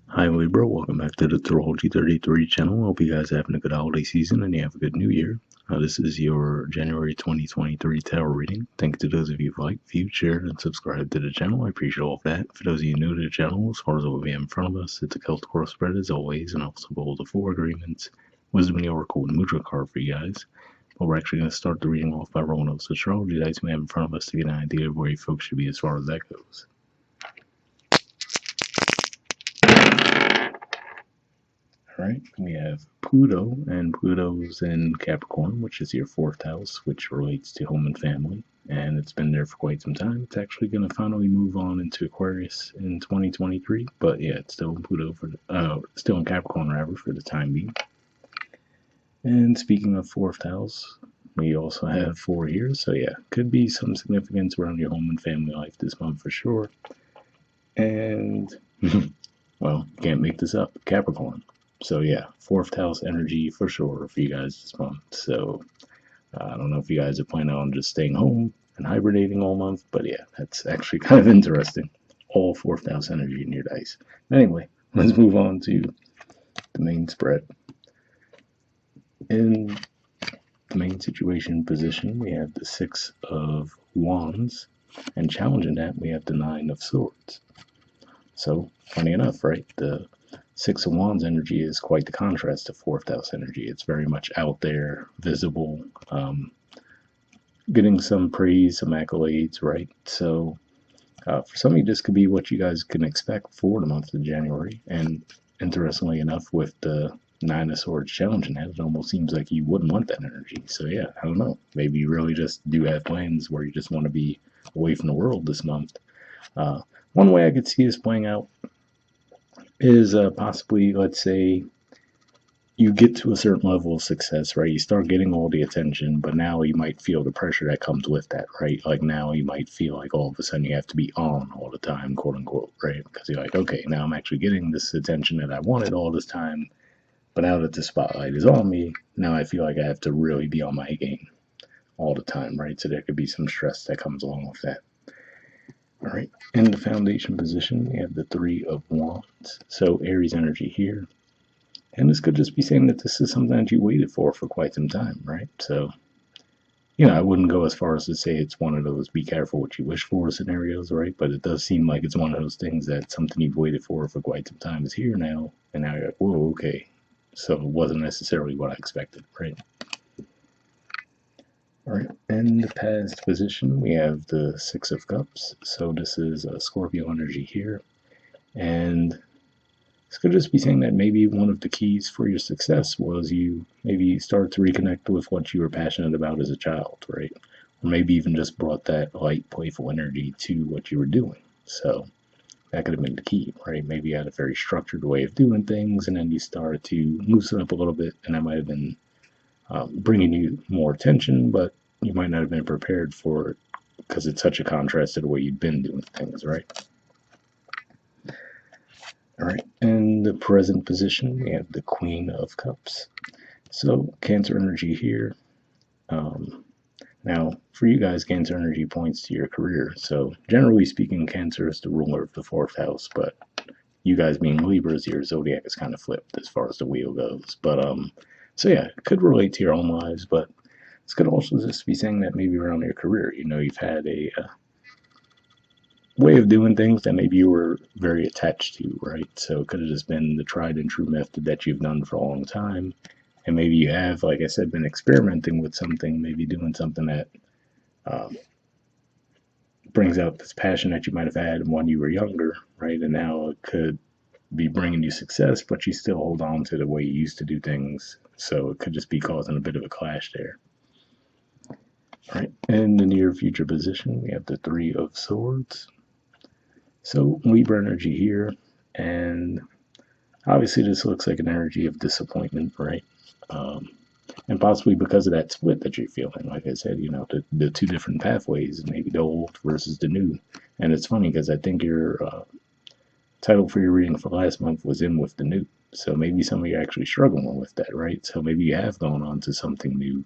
Hi Libra, welcome back to the Astrology 33 channel. Hope you guys are having a good holiday season and you have a good new year. This is your January 2023 tarot reading. Thank you to those of you who like, viewed, shared, and subscribed to the channel. I appreciate all of that. For those of you new to the channel, as far as what we have in front of us, it's a Celtic Coral spread as always, and also hold the four agreements, wisdom and the oracle, and mudra card for you guys. But we're actually going to start the reading off by rolling those astrology dice we have in front of us to get an idea of where you folks should be as far as that goes. Right, we have Pluto, and Pluto's in Capricorn, which is your fourth house, which relates to home and family, and it's been there for quite some time. It's actually going to finally move on into Aquarius in 2023, but yeah, it's still in Pluto still in Capricorn rather for the time being. And speaking of fourth house, we also have 4 here, so yeah, could be some significance around your home and family life this month for sure. And well, can't make this up, Capricorn. So yeah, fourth house energy for sure for you guys this month. So I don't know if you guys are planning on just staying home and hibernating all month, but yeah, that's actually kind of interesting. All fourth house energy in your dice. Anyway, let's move on to the main spread. In the main situation position, we have the Six of Wands, and challenging that, we have the Nine of Swords. So, funny enough, right? The Six of Wands energy is quite the contrast to fourth house energy. It's very much out there, visible, getting some praise, some accolades, right? So, for some of you, this could be what you guys can expect for the month of January. And interestingly enough, with the Nine of Swords challenging that, it almost seems like you wouldn't want that energy. So, yeah, I don't know. Maybe you really just do have plans where you just want to be away from the world this month. One way I could see this playing out is possibly, let's say, you get to a certain level of success, right? You start getting all the attention, but now you might feel the pressure that comes with that, right? Like now you might feel like all of a sudden you have to be on all the time, quote unquote, right? Because you're like, okay, now I'm actually getting this attention that I wanted all this time, but now that the spotlight is on me, now I feel like I have to really be on my game all the time, right? So there could be some stress that comes along with that. All right, in the foundation position, we have the Three of Wands. So Aries energy here. And this could just be saying that this is something that you waited for quite some time, right? So, I wouldn't go as far as to say it's one of those be careful what you wish for scenarios, right? But it does seem like it's one of those things that something you've waited for quite some time is here now. And now you're like, whoa, okay. So it wasn't necessarily what I expected, right? All right, in the past position, we have the Six of Cups. So this is Scorpio energy here. And this could just be saying that maybe one of the keys for your success was you maybe started to reconnect with what you were passionate about as a child, right? Or maybe even just brought that light, playful energy to what you were doing. So that could have been the key, right? Maybe you had a very structured way of doing things, and then you started to loosen up a little bit, and that might have been bringing you more attention, but you might not have been prepared for it because it's such a contrast to the way you've been doing things, right? All right, in the present position, we have the Queen of Cups. So Cancer energy here. Now, for you guys, Cancer energy points to your career. So generally speaking, Cancer is the ruler of the fourth house, but you guys being Libras, your zodiac is kind of flipped as far as the wheel goes. But so yeah, it could relate to your own lives, but this could also just be saying that maybe around your career, you've had a way of doing things that maybe you were very attached to, right? So it could have just been the tried and true method that you've done for a long time. And maybe you have, like I said, been experimenting with something, maybe doing something that brings out this passion that you might have had when you were younger, right? And now it could be bringing you success, but you still hold on to the way you used to do things. So it could just be causing a bit of a clash there. All right, in the near future position, we have the Three of Swords. So Libra energy here, and obviously this looks like an energy of disappointment, right? And possibly because of that split that you're feeling. Like I said, the two different pathways, maybe the old versus the new. And it's funny because I think your title for your reading for last month was in with the new. So maybe some of you are actually struggling with that, right? So maybe you have gone on to something new,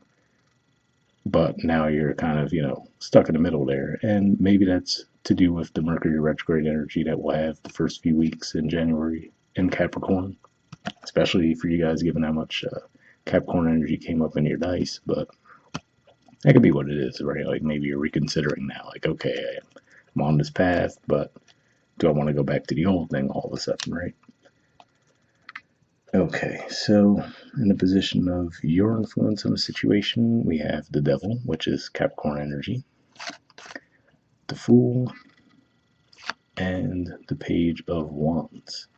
but now you're kind of, stuck in the middle there. And maybe that's to do with the Mercury retrograde energy that we'll have the first few weeks in January in Capricorn, especially for you guys, given how much Capricorn energy came up in your dice. But that could be what it is, right? Like maybe you're reconsidering now, like, okay, I'm on this path, but do I want to go back to the old thing all of a sudden, right? Okay, so in the position of your influence on the situation, we have the Devil, which is Capricorn energy, the Fool, and the Page of Wands.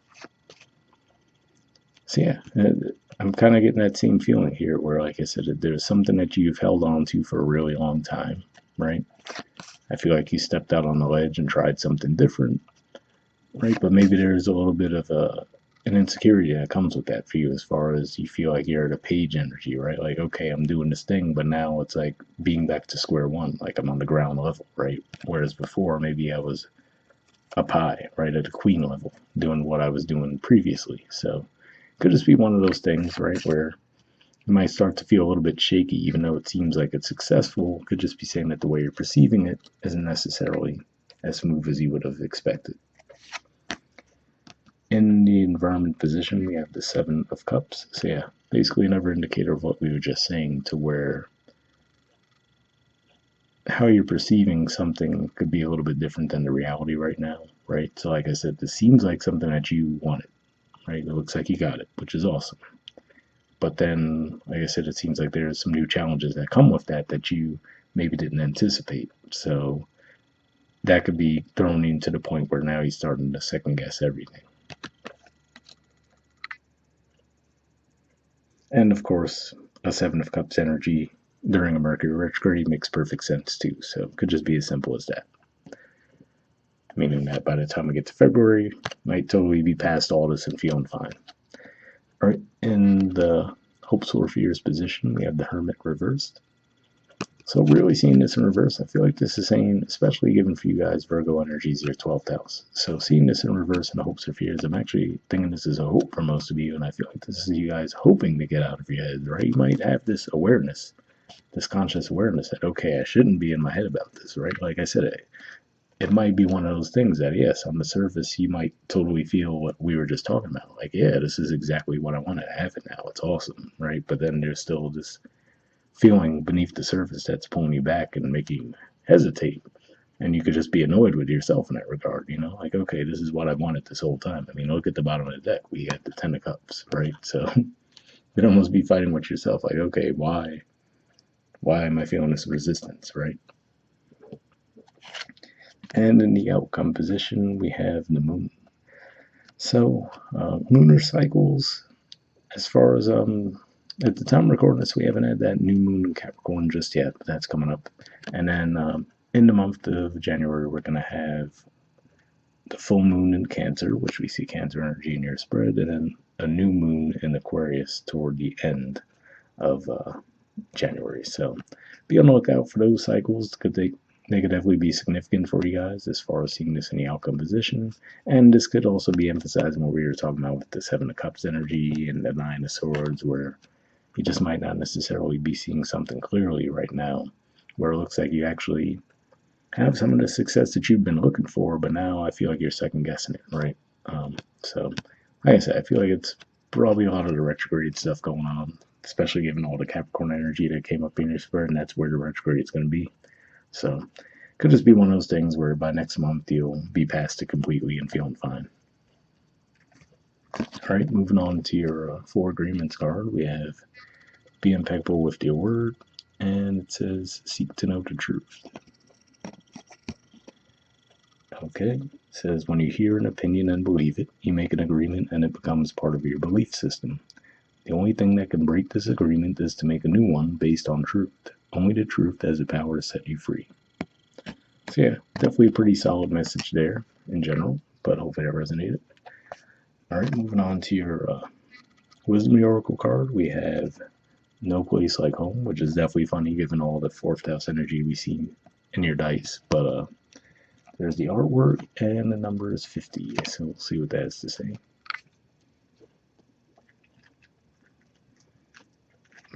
So yeah, I'm kind of getting that same feeling here where, like I said, there's something that you've held on to for a really long time, right? I feel like you stepped out on the ledge and tried something different, right? But maybe there's a little bit of an insecurity that comes with that for you as far as you feel like you're at a page energy, right? Like, okay, I'm doing this thing, but now it's like being back to square one, like I'm on the ground level, right? Whereas before, maybe I was up high, right, at a queen level, doing what I was doing previously. So it could just be one of those things, right, where you might start to feel a little bit shaky, even though it seems like it's successful. Could just be saying that the way you're perceiving it isn't necessarily as smooth as you would have expected. In the environment position, we have the Seven of Cups. So yeah, basically another indicator of what we were just saying, to where how you're perceiving something could be a little bit different than the reality right now, right? So like I said, this seems like something that you wanted, right? It looks like you got it, which is awesome. But then, like I said, it seems like there's some new challenges that come with that you maybe didn't anticipate. So that could be thrown into the point where now you're starting to second guess everything. And of course, a Seven of Cups energy during a Mercury retrograde makes perfect sense too. So it could just be as simple as that. Meaning that by the time we get to February, might totally be past all this and feeling fine. All right, in the hopes or fears position, we have the Hermit reversed. So really seeing this in reverse, I feel like this is saying, especially given for you guys, Virgo energy is your 12th house. So seeing this in reverse in the hopes or fears, I'm actually thinking this is a hope for most of you, and I feel like this is you guys hoping to get out of your head, right? You might have this awareness, this conscious awareness that, okay, I shouldn't be in my head about this, right? Like I said, it might be one of those things that, yes, on the surface, you might totally feel what we were just talking about. Like, yeah, this is exactly what I want to have it now. It's awesome, right? But then there's still this feeling beneath the surface that's pulling you back and making you hesitate. And you could just be annoyed with yourself in that regard, you know, like, okay, this is what I wanted this whole time. I mean, look at the bottom of the deck. We got the Ten of Cups, right? So you'd almost be fighting with yourself, like, okay, why am I feeling this resistance, right? And in the outcome position, we have the moon. So lunar cycles, as far as at the time of recording this, we haven't had that new moon in Capricorn just yet, but that's coming up. And then in the month of January, we're going to have the full moon in Cancer, which we see Cancer energy in your spread, and then a new moon in Aquarius toward the end of January. So be on the lookout for those cycles, because they could definitely be significant for you guys as far as seeing this in the outcome position. And this could also be emphasizing what we were talking about with the Seven of Cups energy and the Nine of Swords, where you just might not necessarily be seeing something clearly right now, where it looks like you actually have some of the success that you've been looking for, but now I feel like you're second guessing it, right? So, like I said, I feel like it's probably a lot of the retrograde stuff going on, especially given all the Capricorn energy that came up in your spread, and that's where the retrograde is going to be. So, could just be one of those things where by next month you'll be past it completely and feeling fine. All right, moving on to your Four Agreements card, we have be impeccable with your word, and it says seek to know the truth. Okay, it says when you hear an opinion and believe it, you make an agreement and it becomes part of your belief system. The only thing that can break this agreement is to make a new one based on truth. Only the truth has the power to set you free. So yeah, definitely a pretty solid message there in general, but hopefully that resonated. All right, moving on to your Wisdom Oracle card, we have No Place Like Home, which is definitely funny given all the fourth house energy we see in your dice, but there's the artwork, and the number is 50, so we'll see what that has to say.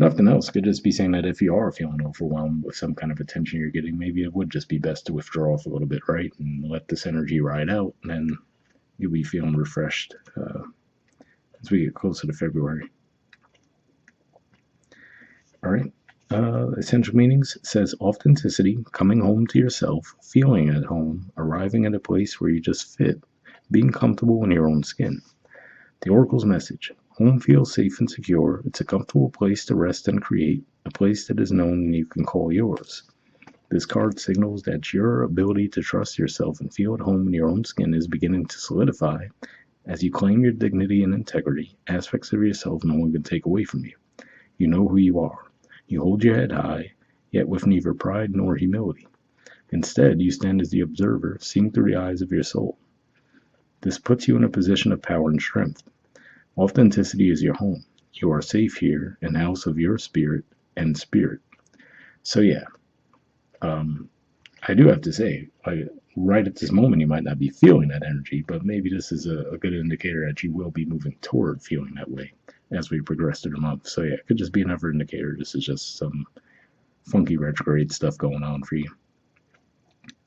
Nothing else could just be saying that if you are feeling overwhelmed with some kind of attention you're getting, maybe it would just be best to withdraw off a little bit, right? And let this energy ride out, and then you'll be feeling refreshed as we get closer to February. All right. Essential meanings says authenticity, coming home to yourself, feeling at home, arriving at a place where you just fit, being comfortable in your own skin. The Oracle's message: home feels safe and secure. It's a comfortable place to rest and create, a place that is known and you can call yours. This card signals that your ability to trust yourself and feel at home in your own skin is beginning to solidify as you claim your dignity and integrity, aspects of yourself no one can take away from you. You know who you are. You hold your head high, yet with neither pride nor humility. Instead, you stand as the observer, seeing through the eyes of your soul. This puts you in a position of power and strength. Authenticity is your home. You are safe here, in the house of your spirit and spirit. So yeah, I do have to say, right at this moment, you might not be feeling that energy, but maybe this is a good indicator that you will be moving toward feeling that way as we progress through the month. So yeah, it could just be another indicator. This is just some funky retrograde stuff going on for you.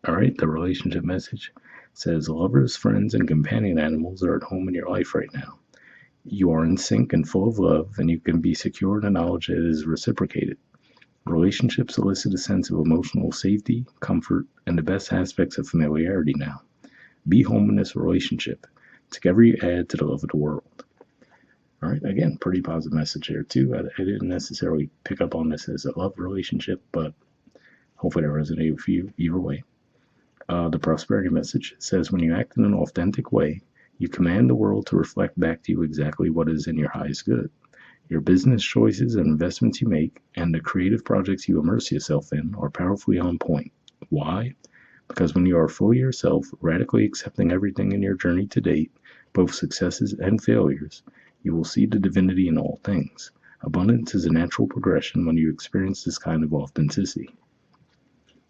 All right, the relationship message says lovers, friends, and companion animals are at home in your life right now. You are in sync and full of love, and you can be secure in the knowledge that it is reciprocated. Relationships elicit a sense of emotional safety, comfort, and the best aspects of familiarity now. Be home in this relationship. Together you add to the love of the world. All right, again, pretty positive message there too. I didn't necessarily pick up on this as a love relationship, but hopefully that resonated with you either way. The prosperity message says when you act in an authentic way, you command the world to reflect back to you exactly what is in your highest good. Your business choices and investments you make, and the creative projects you immerse yourself in, are powerfully on point. Why? Because when you are fully yourself, radically accepting everything in your journey to date, both successes and failures, you will see the divinity in all things. Abundance is a natural progression when you experience this kind of authenticity.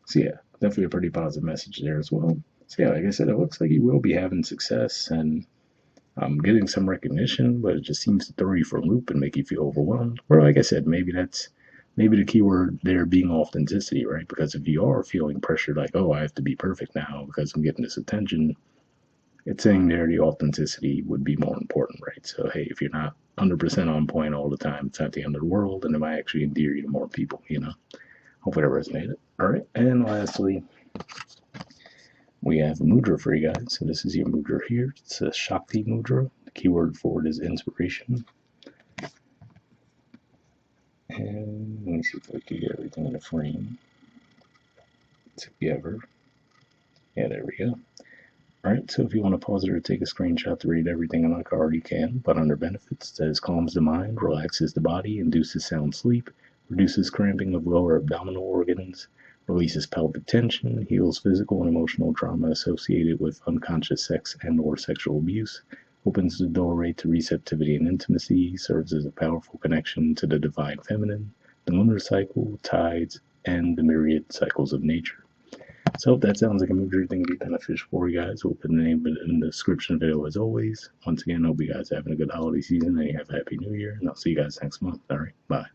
So yeah, definitely a pretty positive message there as well. So yeah, like I said, it looks like you will be having success and getting some recognition, but it just seems to throw you for a loop and make you feel overwhelmed. Or like I said, maybe the key word there being authenticity, right? Because if you are feeling pressured, like, oh, I have to be perfect now because I'm getting this attention, it's saying there the authenticity would be more important, right? So hey, if you're not 100% on point all the time, it's not the end of the world, and it might actually endear you to more people, you know? Hopefully that resonated. All right, and lastly, we have a mudra for you guys. So this is your mudra here. It's a Shakti mudra. The keyword for it is inspiration. And let me see if I can get everything in a frame together. Yeah, there we go. All right, so if you want to pause it or take a screenshot to read everything on the card, you can. But under benefits, it says calms the mind, relaxes the body, induces sound sleep, reduces cramping of lower abdominal organs, releases pelvic tension, heals physical and emotional trauma associated with unconscious sex and/or sexual abuse, opens the doorway to receptivity and intimacy, serves as a powerful connection to the divine feminine, the lunar cycle, tides, and the myriad cycles of nature. So if that sounds like a movie thing to be beneficial for you guys, we'll put the name in the description video as always. Once again, hope you guys are having a good holiday season and you have a happy new year, and I'll see you guys next month. All right, bye.